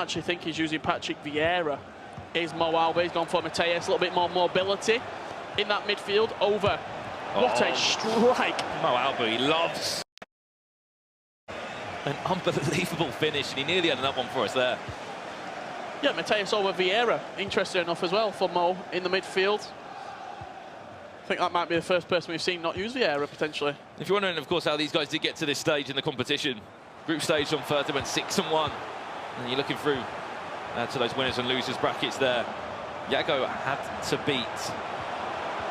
actually think he's using Patrick Vieira. Is Moauba. He's gone for Mateus. A little bit more mobility in that midfield. Over. What a strike. Moauba, he loves an unbelievable finish, and he nearly had another one for us there. Yeah, Mateus over Vieira. Interesting enough as well for Mo in the midfield. I think that might be the first person we've seen not use Vieira, potentially. If you're wondering, of course, how these guys did get to this stage in the competition, group stage on Thursday went 6-1. And you're looking through to those winners and losers brackets there. Yago had to beat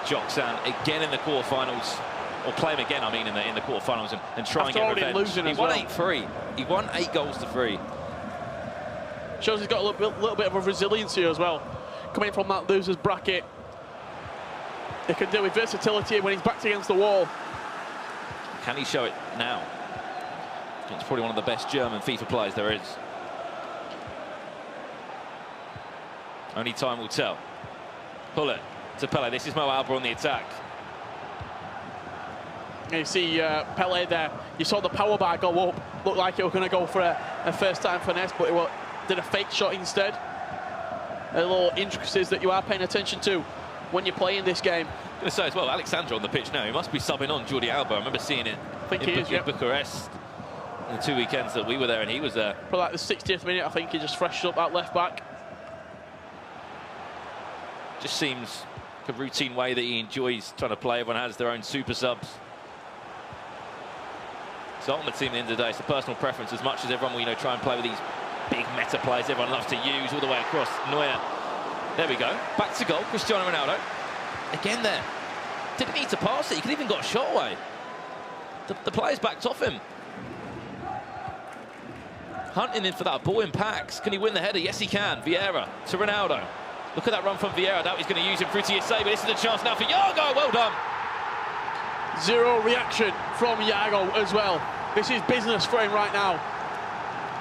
Joksan again in the quarterfinals, or play him again, I mean, in the quarterfinals, and try and get revenge. He won 8-3. He won 8 goals to 3. Shows he's got a little bit of a resilience here as well. Coming from that losers bracket, he can deal with versatility when he's backed against the wall. Can he show it now? It's probably one of the best German FIFA players there is. Only time will tell. Pull it to Pele. This is Moauba on the attack. You see Pele there. You saw the power bar go up. Looked like it was going to go for a first-time finesse, but it did a fake shot instead. A little intricacies that you are paying attention to when you're playing this game. I'm going to say as well, Alexander on the pitch now. He must be subbing on Jordi Alba. I remember seeing it in Bucharest in the 2 weekends that we were there, and he was there. For like the 60th minute, I think he just freshened up that left back. Just seems like a routine way that he enjoys trying to play. Everyone has their own super subs. It's the ultimate team at the end of the day. It's a personal preference as much as everyone will, try and play with these big meta players everyone loves to use all the way across. Neuer. There we go. Back to goal. Cristiano Ronaldo. Again there. Didn't need to pass it. He could even got a shot away. The players backed off him. Hunting in for that ball in packs. Can he win the header? Yes, he can. Vieira to Ronaldo. Look at that run from Vieira. I doubt he's going to use it through to Yasay, but this is the chance now for Yago. Well done. Zero reaction from Yago as well. This is business for him right now.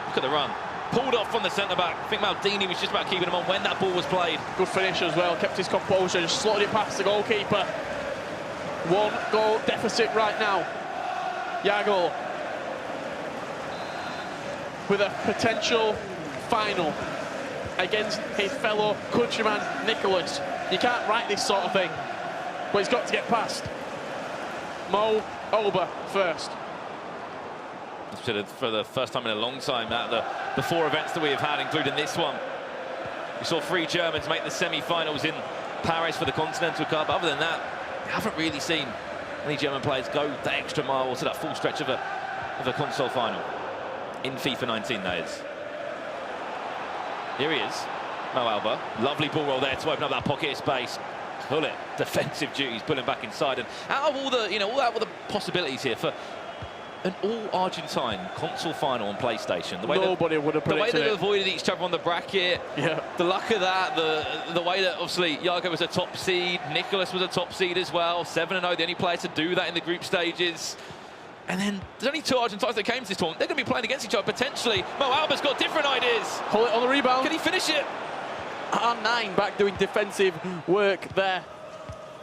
Look at the run. Pulled off from the centre-back. I think Maldini was just about keeping him on when that ball was played. Good finish as well. Kept his composure. Just slotted it past the goalkeeper. 1 goal deficit right now. Yago with a potential final against his fellow countryman Nicholas. You can't write this sort of thing, but he's got to get past. Moauba first. For the first time in a long time out of the 4 events that we have had, including this one. We saw 3 Germans make the semi-finals in Paris for the Continental Cup. Other than that, we haven't really seen any German players go the extra mile to that full stretch of a console final. In FIFA 19, that is. Here he is, Moauba. Lovely ball roll there to open up that pocket of space. Pull it, defensive duties, pulling back inside. And out of all the, all the possibilities here for an all-Argentine console final on PlayStation. The way Nobody would have predicted the way they it. Avoided each other on the bracket. Yeah. The luck of that, the way that obviously Yago was a top seed, Nicholas was a top seed as well. 7-0, the only player to do that in the group stages. And then there's only 2 Argentines that came to this tournament. They're going to be playing against each other potentially. Moauba's got different ideas. Hold it on the rebound. Can he finish it? R9 back doing defensive work there.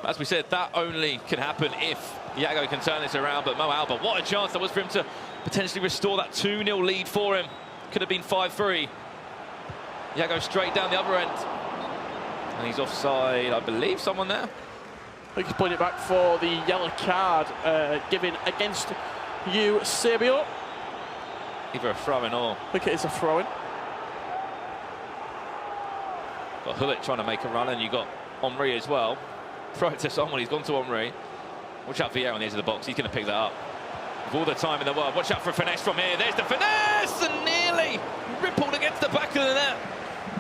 As we said, that only can happen if Yago can turn this around. But Moauba, what a chance that was for him to potentially restore that 2-0 lead for him. Could have been 5-3. Yago straight down the other end. And he's offside, I believe, someone there. I think he's putting it back for the yellow card given against Eusebio. Either a throw-in or... I think it is a throw-in. Got Hullet trying to make a run, and you got Henry as well. Throw it to someone, he's gone to Henry. Watch out for Vieira on the edge of the box, he's going to pick that up. With all the time in the world, watch out for a finesse from here. There's the finesse, and nearly rippled against the back of the net.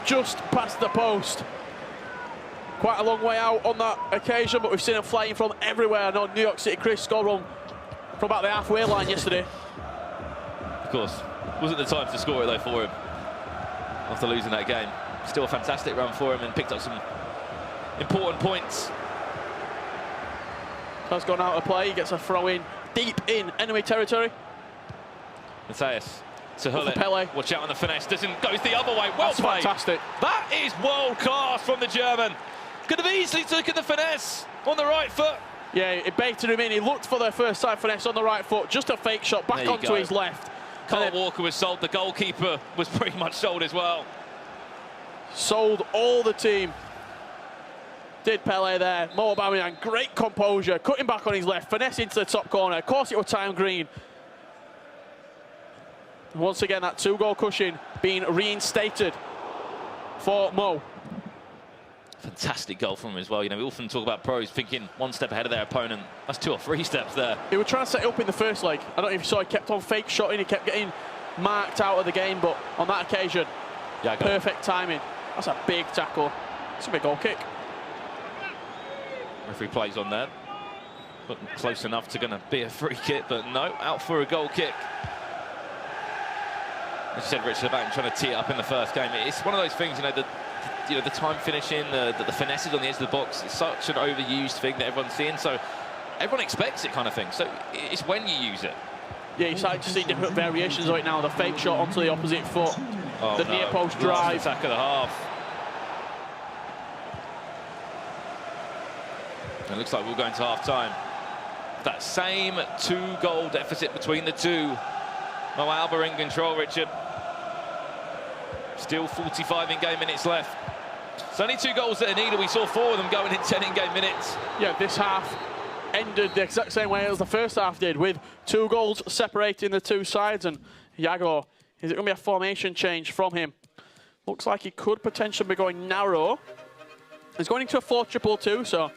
Just past the post. Quite a long way out on that occasion, but we've seen him flying from everywhere. I know New York City Chris scored one from about the halfway line yesterday. Of course, wasn't the time to score it though for him after losing that game. Still a fantastic run for him and picked up some important points. Has gone out of play, he gets a throw in deep in enemy territory. Mateus to Hullet. Pele. Watch out on the finesse, goes the other way. Well played. Fantastic. That is world class from the German. Could have easily taken the finesse on the right foot. Yeah, it baited him in. He looked for the first time finesse on the right foot. Just a fake shot back onto his left. Carl Walker was sold. The goalkeeper was pretty much sold as well. Sold all the team. Did Pele there. Moauba, great composure. Cutting back on his left. Finesse into the top corner. Of course it was time green. Once again, that 2-goal cushion being reinstated for Mo. Fantastic goal from him as well. You know, we often talk about pros thinking one step ahead of their opponent. That's 2 or 3 steps there. He was trying to set it up in the first leg. I don't know if you saw, he kept on fake shotting. He kept getting marked out of the game, but on that occasion, perfect timing. That's a big tackle. It's a big goal kick. Referee plays on there. But close enough to going to be a free kick, but no, out for a goal kick. As you said, Richard, about him trying to tee it up in the first game. It's one of those things, you know, the time finishing, the finesses on the edge of the box. It's such an overused thing that everyone's seeing. So everyone expects it, kind of thing. So it's when you use it. Yeah, you're starting to see different variations of it now. The fake shot onto the opposite foot. Oh, the near post drive. Attack of the half. It looks like we'll go into half time. That same 2-goal deficit between the two. Moauba in control, Richard. Still 45 in-game minutes left. It's only 2 goals that are needed. We saw 4 of them going in 10 in-game minutes. Yeah, this half ended the exact same way as the first half did, with 2 goals separating the two sides. And Yago, is it going to be a formation change from him? Looks like he could potentially be going narrow. He's going into a 4-2-2, so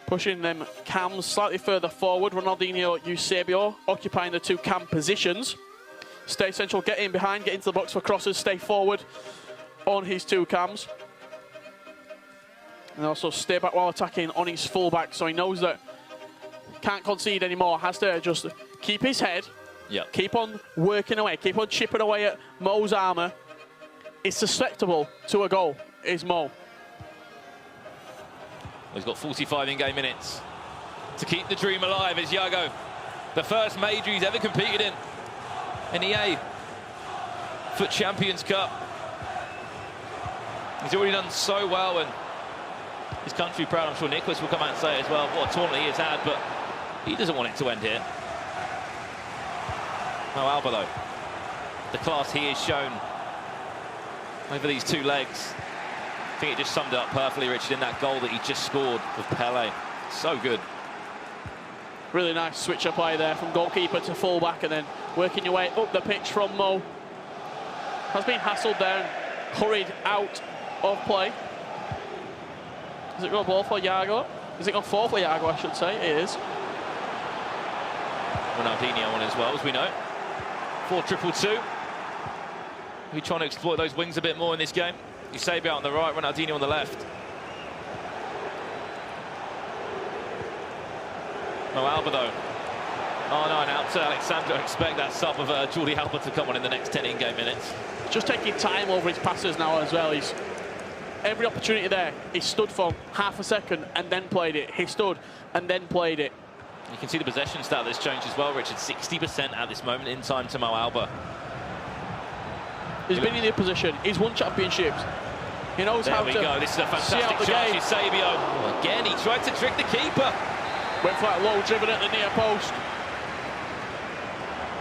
pushing them cams slightly further forward. Ronaldinho, Eusebio occupying the 2 cam positions. Stay central, get in behind, get into the box for crosses, stay forward on his 2 cams. And also stay back while attacking on his fullback, so he knows that can't concede anymore, has to just keep his head, keep on working away, keep on chipping away at Mo's armour. It's susceptible to a goal, is Mo. He's got 45 in-game minutes to keep the dream alive as Yago. The first major he's ever competed in EA Foot Champions Cup. He's already done so well, and his country proud. I'm sure Nicholas will come out and say as well what a tournament he has had, but he doesn't want it to end here. Moauba, though, the class he has shown over these 2 legs. I think it just summed it up perfectly, Richard, in that goal that he just scored with Pele. So good. Really nice switch up play there from goalkeeper to fullback, and then working your way up the pitch from Mo. Has been hassled there and hurried out of play. Is it going to ball for Yago? Is it going to fall for Yago, I should say? It is. Ronaldinho on as well, as we know. 4-2-2. We're trying to exploit those wings a bit more in this game. Eusebio on the right, Ronaldinho on the left. Moauba, though. Oh no, and out to Alexandro. Expect that sub of Jordi Alba to come on in the next 10 in-game minutes. Just taking time over his passes now as well. He's every opportunity there. He stood for half a second and then played it. He stood and then played it. You can see the possession stat that's changed as well, Richard. 60% at this moment in time to Moauba. He's been in the position. He's won championships. He knows how to. There we go. This is a fantastic shot. Eusebio. Again, he tried to trick the keeper. Went for that low driven at the near post.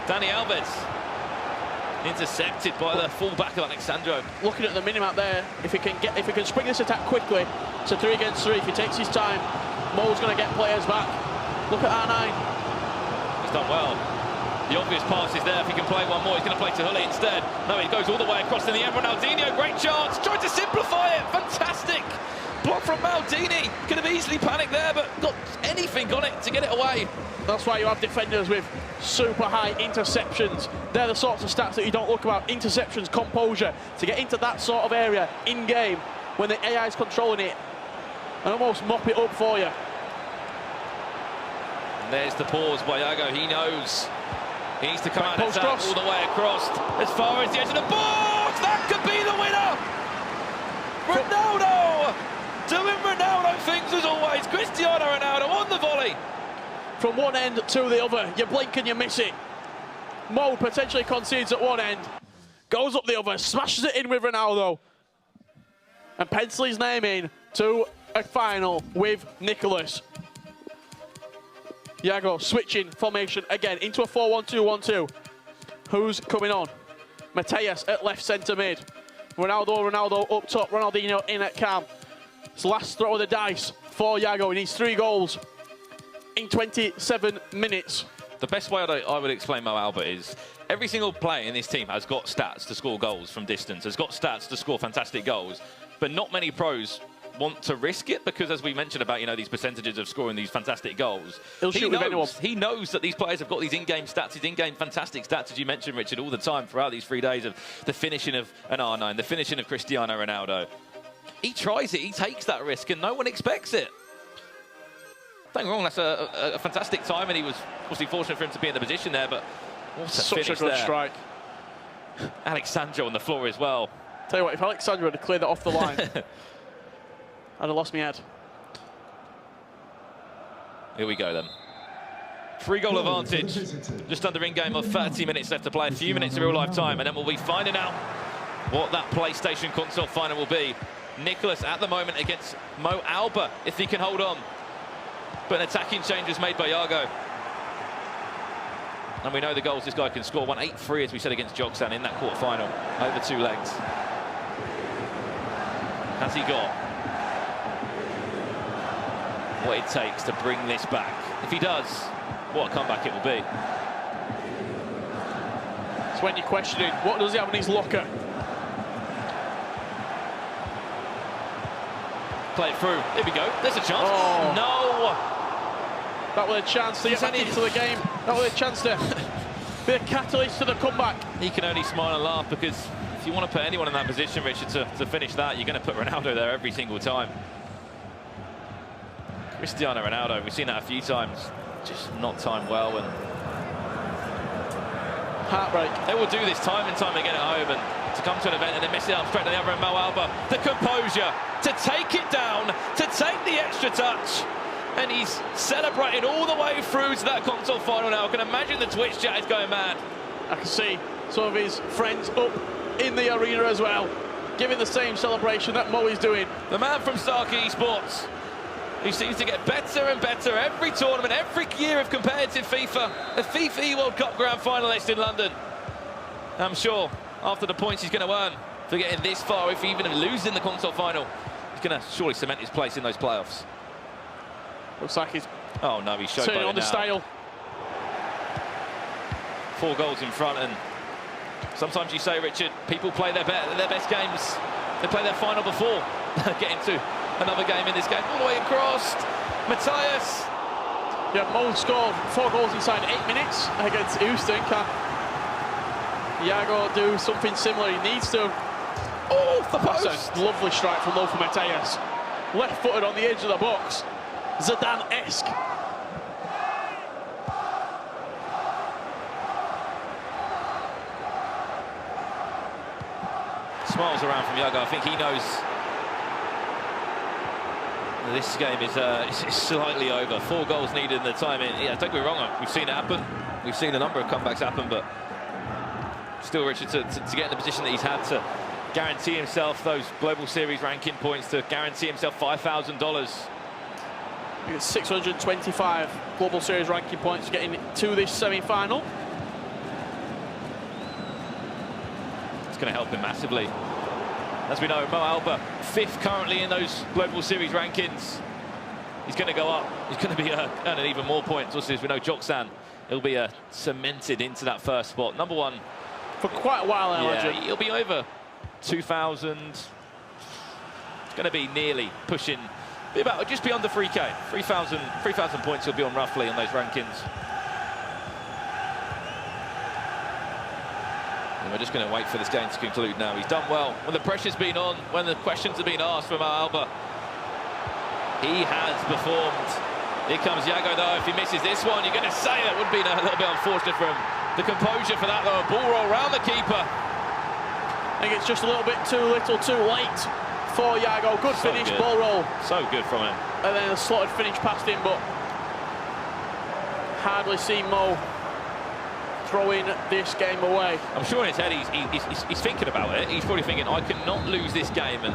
Dani Alves intercepted by the fullback of Alexandro. Looking at the minimap there, if he can spring this attack quickly to 3 against 3, if he takes his time, Mo's going to get players back. Look at R9. He's done well. The obvious pass is there. If he can play one more, he's going to play to Hully instead. No, he goes all the way across in the end. Ronaldinho, great chance. Tried to simplify it. Fantastic. Block from Maldini. Could have easily panicked there, but got anything on it to get it away. That's why you have defenders with super high interceptions. They're the sorts of stats that you don't look about. Interceptions, composure. To get into that sort of area in-game when the AI is controlling it and almost mop it up for you. And there's the pause by Yago. He knows he needs to come out and attack all the way across as far as the edge of the box. That could be the winner. Ronaldo doing Ronaldo things as always. Cristiano Ronaldo on the volley. From one end to the other, you blink and you miss it. Mo potentially concedes at one end, goes up the other, smashes it in with Ronaldo, and pencils his name in to a final with Nicholas. Yago switching formation again into a 4-1-2-1-2. Who's coming on? Mateus at left centre mid. Ronaldo up top. Ronaldinho in at cam. It's last throw of the dice for Yago. He needs 3 goals in 27 minutes. The best way I would explain Moauba is every single player in this team has got stats to score goals from distance, has got stats to score fantastic goals, but not many pros want to risk it because, as we mentioned about, you know, these percentages of scoring these fantastic goals, he knows that these players have got these in-game stats, these in-game fantastic stats, as you mentioned, Richard, all the time throughout these 3 days of the finishing of an R9, the finishing of Cristiano Ronaldo. He tries it, he takes that risk, and no one expects it. Don't get me wrong, that's a fantastic time, and he was obviously fortunate for him to be in the position there, but what a such a good strike. Alexandro on the floor as well. Tell you what, if Alexandro had cleared that off the line, I'd have lost my head. Here we go then. 3-goal advantage. Just under in-game of 30 minutes left to play. A few minutes of real-life time, and then we'll be finding out what that PlayStation console final will be. Nicholas at the moment against Moauba, if he can hold on. But an attacking change is made by Yago. And we know the goals this guy can score. 1-8-3, as we said, against Joksan in that quarter-final. Over 2 legs. Has he got what it takes to bring this back? If he does, what a comeback it will be. It's when you're questioning, what does he have in his locker? Play it through. Here we go. There's a chance. Oh. No! That was a chance to get back into the game. That was a chance to be a catalyst to the comeback. He can only smile and laugh because if you want to put anyone in that position, Richard, to finish that, you're going to put Ronaldo there every single time. Cristiano Ronaldo, we've seen that a few times, just not timed well. And heartbreak. They will do this time and time again at home, and to come to an event and then miss it up straight to the other end. Moauba, the composure to take it down, to take the extra touch. And he's celebrating all the way through to that console final now. I can imagine the Twitch chat is going mad. I can see some of his friends up in the arena as well, giving the same celebration that Mo is doing. The man from Stark Esports, who seems to get better and better every tournament, every year of competitive FIFA. A FIFA World Cup Grand Finalist in London. I'm sure after the points he's going to earn for getting this far, if even loses in the console final, he's going to surely cement his place in those playoffs. Looks like he's turning on the style. 4 goals in front, and sometimes you say, Richard, people play their best games. They play their final before getting to another game in this game. All the way across, Mateus. Yeah, Mo scored 4 goals inside 8 minutes against Houston. Can Yago do something similar? He needs to. Oh, the post! That's a lovely strike from Mo for Mateus. Left-footed on the edge of the box. Zidane-esque. Smiles around from Yago. I think he knows this game is slightly over. 4 goals needed in the time. Yeah, don't get me wrong, we've seen it happen. We've seen a number of comebacks happen, but still, Richard, to get in the position that he's had to guarantee himself those Global Series ranking points, to guarantee himself $5,000. It's 625 Global Series ranking points getting to this semi-final. It's going to help him massively. As we know, Moauba, 5th currently in those Global Series rankings. He's going to go up. He's going to be earning even more points. Also, as we know, Joksan, he'll be cemented into that first spot. Number 1. For quite a while, I imagine. He'll be over 2,000. It's going to be nearly pushing, about just beyond the 3K. 3,000 points he'll be on roughly in those rankings. And we're just going to wait for this game to conclude now. He's done well. When the pressure's been on, when the questions have been asked from Moauba, he has performed. Here comes Yago, though. If he misses this one, you're going to say that would be a little bit unfortunate for him. The composure for that, though. A ball roll around the keeper. I think it's just a little bit too little, too late for Yago. Good finish, ball roll. So good from him. And then a slotted finish past him, but hardly seen Mo throwing this game away. I'm sure in his head he's thinking about it. He's probably thinking, I cannot lose this game. And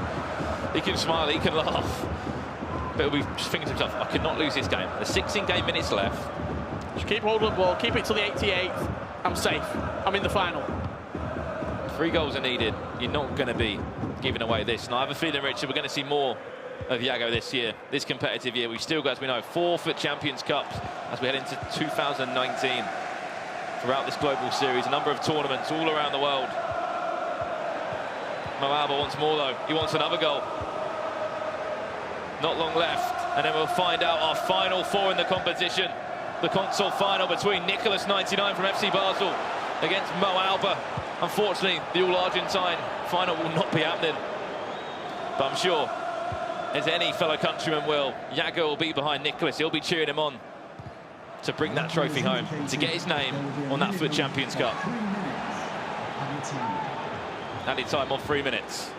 he can smile, he can laugh. But he'll be just thinking to himself, I cannot lose this game. There's 16 game minutes left. Just keep holding the ball, keep it to the 88th. I'm safe. I'm in the final. 3 goals are needed. You're not going to be giving away this. And I have a feeling, Richard, we're going to see more of Yago this year, this competitive year. We've still got, as we know, 4 for Champions Cups as we head into 2019. Throughout this global series, a number of tournaments all around the world. Moauba wants more, though. He wants another goal. Not long left, and then we'll find out our final 4 in the competition. The console final between Nicholas 99 from FC Basel against Moauba. Unfortunately, the all-Argentine final will not be happening. But I'm sure, as any fellow countryman will, Yago will be behind Nicholas. He'll be cheering him on to bring that trophy home, to get his name on that FUT Champions Cup. Added time of 3 minutes.